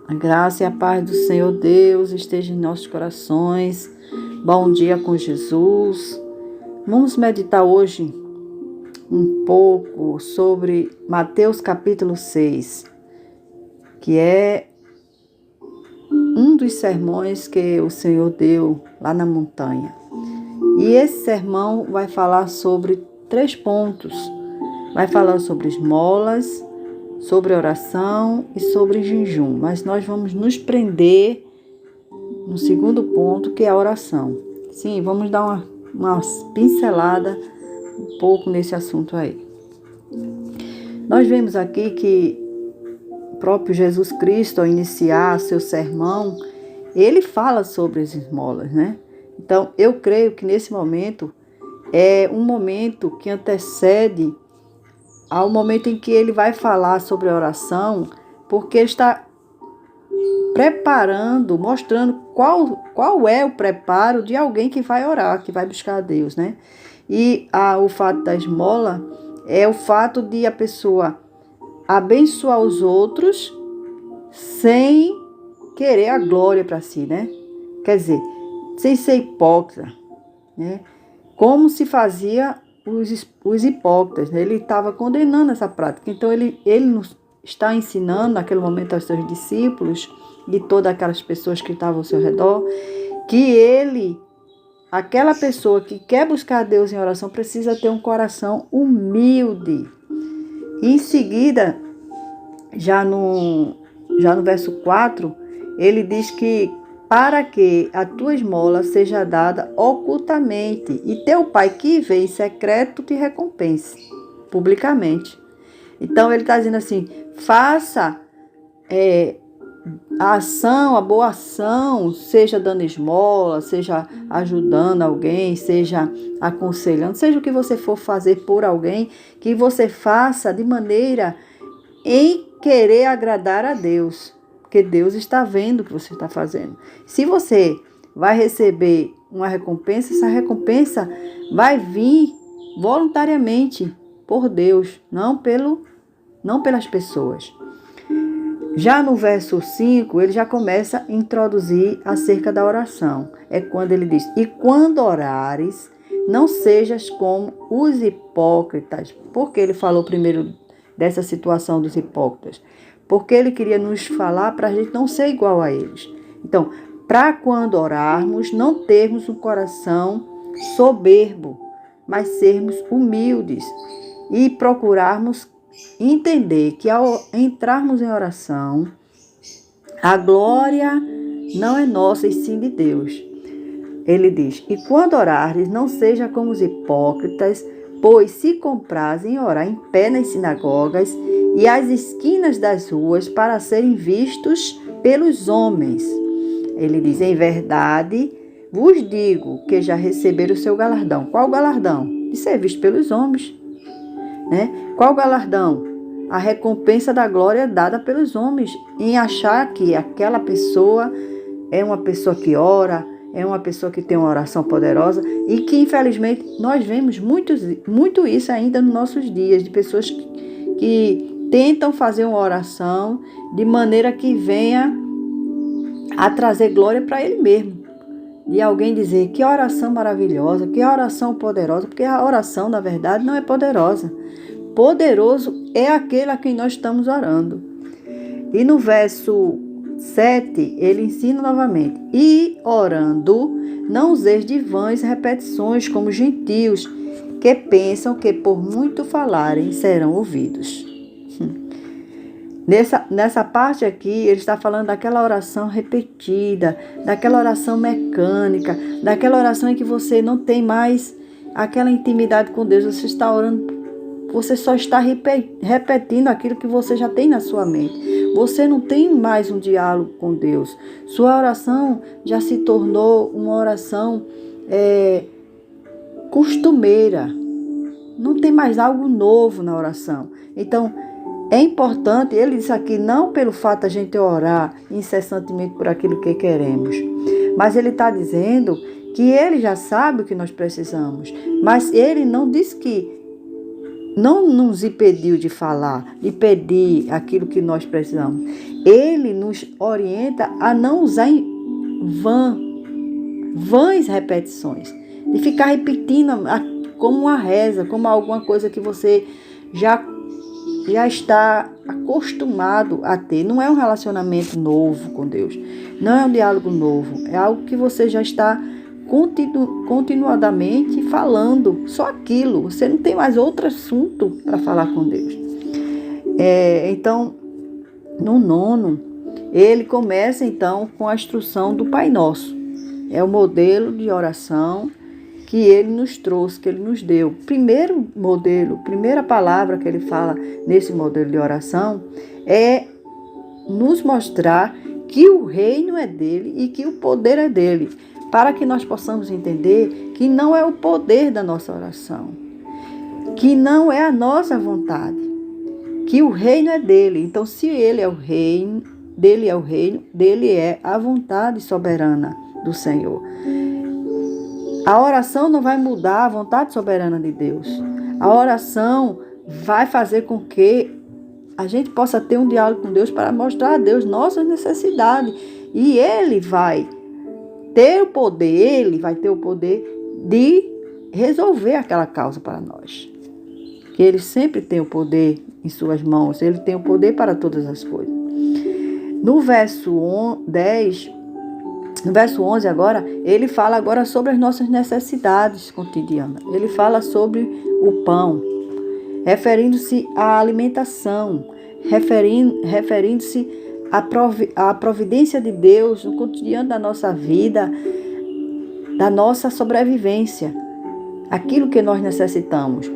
A graça e a paz do Senhor Deus esteja em nossos corações. Bom dia com Jesus. Vamos meditar hoje um pouco sobre Mateus capítulo 6, que é um dos sermões que o Senhor deu lá na montanha. E esse sermão vai falar sobre 3 pontos. Vai falar sobre esmolas, sobre oração e sobre jejum. Mas nós vamos nos prender no segundo ponto, que é a oração. Sim, vamos dar uma pincelada um pouco nesse assunto aí. Nós vemos aqui que o próprio Jesus Cristo, ao iniciar seu sermão, ele fala sobre as esmolas, né? Então, eu creio que nesse momento é um momento que antecede ao momento em que ele vai falar sobre a oração, porque ele está preparando, mostrando qual é o preparo de alguém que vai orar, que vai buscar a Deus, né? E o fato da esmola é o fato de a pessoa abençoar os outros sem querer a glória para si, né? Quer dizer, sem ser hipócrita, né? Como se fazia os hipócritas, né? Ele estava condenando essa prática. Então, ele nos está ensinando naquele momento aos seus discípulos e todas aquelas pessoas que estavam ao seu redor, que aquela pessoa que quer buscar a Deus em oração, precisa ter um coração humilde. E em seguida, já no verso 4, ele diz que para que a tua esmola seja dada ocultamente, e teu pai que vê em secreto te recompense publicamente. Então ele está dizendo assim, faça a ação, a boa ação, seja dando esmola, seja ajudando alguém, seja aconselhando, seja o que você for fazer por alguém, que você faça de maneira em querer agradar a Deus. Porque Deus está vendo o que você está fazendo. Se você vai receber uma recompensa, essa recompensa vai vir voluntariamente por Deus, não pelas pessoas. Já no verso 5, ele já começa a introduzir acerca da oração. É quando ele diz, e quando orares, não sejas como os hipócritas. Por que ele falou primeiro dessa situação dos hipócritas? Porque ele queria nos falar para a gente não ser igual a eles. Então, para quando orarmos, não termos um coração soberbo, mas sermos humildes e procurarmos entender que ao entrarmos em oração, a glória não é nossa e sim de Deus. Ele diz, e quando orares, não seja como os hipócritas, pois se comprazem orar em pé nas sinagogas e às esquinas das ruas para serem vistos pelos homens. Ele diz, em verdade, vos digo que já receberam o seu galardão. Qual galardão? De ser visto pelos homens. Né? Qual galardão? A recompensa da glória dada pelos homens, em achar que aquela pessoa é uma pessoa que ora, é uma pessoa que tem uma oração poderosa e que, infelizmente, nós vemos muito isso ainda nos nossos dias, de pessoas que tentam fazer uma oração de maneira que venha a trazer glória para ele mesmo. E alguém dizer que oração maravilhosa, que oração poderosa, porque a oração, na verdade, não é poderosa. Poderoso é aquele a quem nós estamos orando. E no verso 7, ele ensina novamente, e orando, não useis de vãs repetições como gentios, que pensam que por muito falarem serão ouvidos. Nessa parte aqui, ele está falando daquela oração repetida, daquela oração mecânica, daquela oração em que você não tem mais aquela intimidade com Deus, você está orando, você só está repetindo aquilo que você já tem na sua mente. Você não tem mais um diálogo com Deus. Sua oração já se tornou uma oração costumeira. Não tem mais algo novo na oração. Então, é importante, ele disse aqui, não pelo fato de a gente orar incessantemente por aquilo que queremos, mas ele está dizendo que ele já sabe o que nós precisamos, mas ele não diz que não nos impediu de falar, de pedir aquilo que nós precisamos. Ele nos orienta a não usar em vãs repetições, de ficar repetindo como uma reza, como alguma coisa que você já está acostumado a ter. Não é um relacionamento novo com Deus, não é um diálogo novo, é algo que você já está continuadamente falando, só aquilo, você não tem mais outro assunto para falar com Deus. Então, no 9, ele começa então com a instrução do Pai Nosso. É o modelo de oração que ele nos trouxe, que ele nos deu. Primeiro modelo, primeira palavra que ele fala nesse modelo de oração é nos mostrar que o reino é dele e que o poder é dele, para que nós possamos entender que não é o poder da nossa oração, que não é a nossa vontade, que o reino é dele. Então, se ele é o reino, dele é a vontade soberana do Senhor. A oração não vai mudar a vontade soberana de Deus. A oração vai fazer com que a gente possa ter um diálogo com Deus para mostrar a Deus nossas necessidades. E ele vai ter o poder, de resolver aquela causa para nós. Que ele sempre tem o poder em suas mãos, ele tem o poder para todas as coisas. No verso 11 agora, ele fala agora sobre as nossas necessidades cotidianas. Ele fala sobre o pão, referindo-se à alimentação, referindo-se à providência de Deus no cotidiano da nossa vida, da nossa sobrevivência, aquilo que nós necessitamos,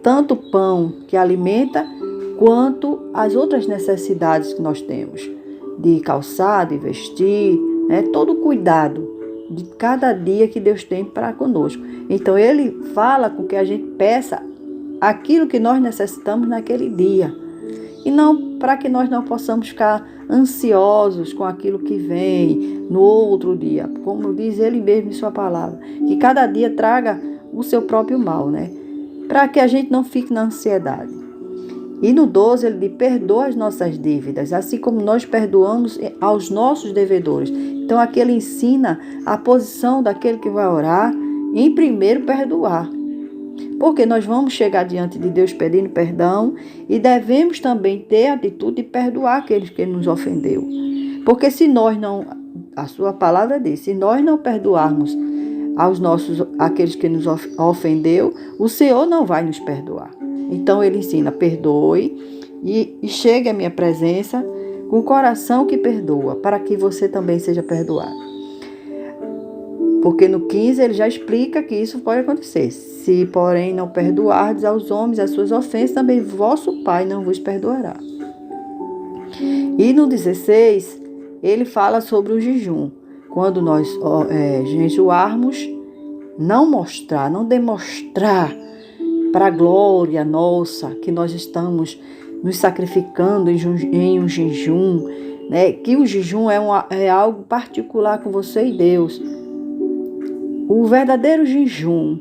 tanto o pão que alimenta, quanto as outras necessidades que nós temos, de calçar, de vestir, todo o cuidado de cada dia que Deus tem para conosco. Então ele fala com que a gente peça aquilo que nós necessitamos naquele dia, e não para que nós não possamos ficar ansiosos com aquilo que vem no outro dia, como diz ele mesmo em sua palavra, que cada dia traga o seu próprio mal, para que a gente não fique na ansiedade. E no 12 ele diz: perdoa as nossas dívidas, assim como nós perdoamos aos nossos devedores. Então aqui ele ensina a posição daquele que vai orar, em primeiro perdoar. Porque nós vamos chegar diante de Deus pedindo perdão e devemos também ter a atitude de perdoar aqueles que nos ofendeu. Porque se nós não, a sua palavra diz, se nós não perdoarmos aqueles que nos ofendeu, o Senhor não vai nos perdoar. Então ele ensina: perdoe e chegue à minha presença com o coração que perdoa, para que você também seja perdoado. Porque no 15 ele já explica que isso pode acontecer. Se, porém, não perdoardes aos homens as suas ofensas, também vosso Pai não vos perdoará. E no 16, ele fala sobre o jejum. Quando nós jejuarmos, não demonstrar para a glória nossa que nós estamos nos sacrificando em um jejum, que o jejum é algo particular com você e Deus. O verdadeiro jejum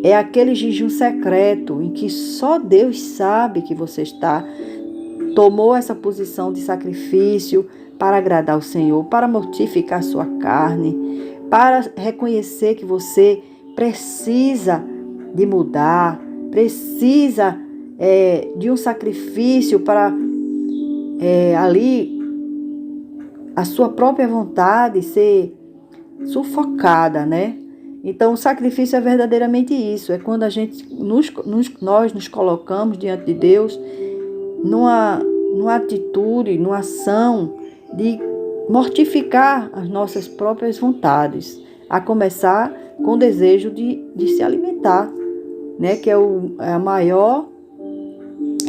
é aquele jejum secreto em que só Deus sabe que você tomou essa posição de sacrifício para agradar o Senhor, para mortificar sua carne, para reconhecer que você precisa de mudar, precisa de um sacrifício para ali a sua própria vontade ser sufocada, Então, o sacrifício é verdadeiramente isso. É quando a gente nós nos colocamos diante de Deus numa atitude, numa ação de mortificar as nossas próprias vontades, a começar com o desejo de se alimentar, que é a maior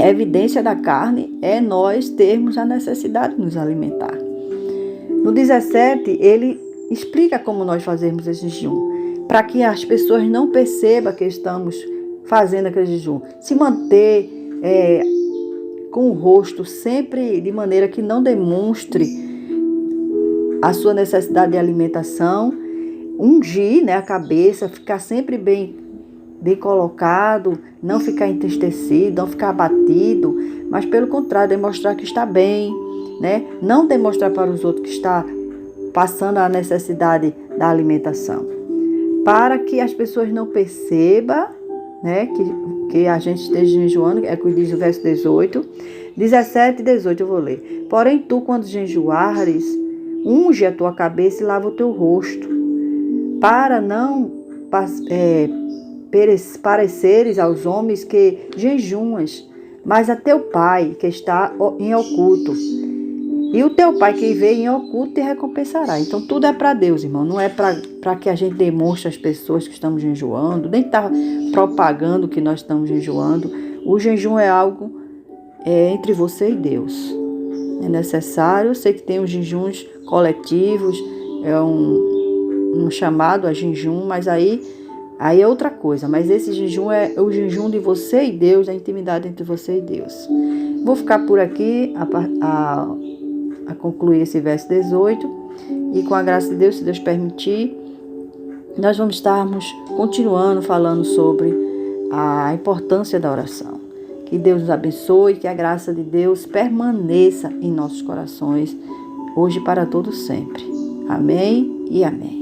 evidência da carne, é nós termos a necessidade de nos alimentar. No 17, ele explica como nós fazemos esse jejum, para que as pessoas não percebam que estamos fazendo aquele jejum. Se manter com o rosto sempre de maneira que não demonstre a sua necessidade de alimentação. Ungir a cabeça, ficar sempre bem bem colocado, não ficar entristecido, não ficar abatido, mas pelo contrário, demonstrar que está bem, né? Não demonstrar para os outros que está passando a necessidade da alimentação. Para que as pessoas não percebam, né, que a gente esteja jejuando, é o que diz o verso 18, 17 e 18 eu vou ler. Porém tu, quando jejuares, unge a tua cabeça e lava o teu rosto, para não pareceres aos homens que jejuas, mas a teu Pai que está em oculto. E o teu Pai que vê em oculto te recompensará. Então tudo é para Deus, irmão. Não é para que a gente demonstre às pessoas que estamos jejuando, nem está propagando que nós estamos jejuando. O jejum é algo entre você e Deus. É necessário. Eu sei que tem os jejuns coletivos, é um chamado a jejum, mas aí é outra coisa. Mas esse jejum é o jejum de você e Deus, a intimidade entre você e Deus. Vou ficar por aqui a concluir esse verso 18, e com a graça de Deus, se Deus permitir, nós vamos estarmos continuando falando sobre a importância da oração. Que Deus nos abençoe, que a graça de Deus permaneça em nossos corações, hoje e para todos sempre. Amém e amém.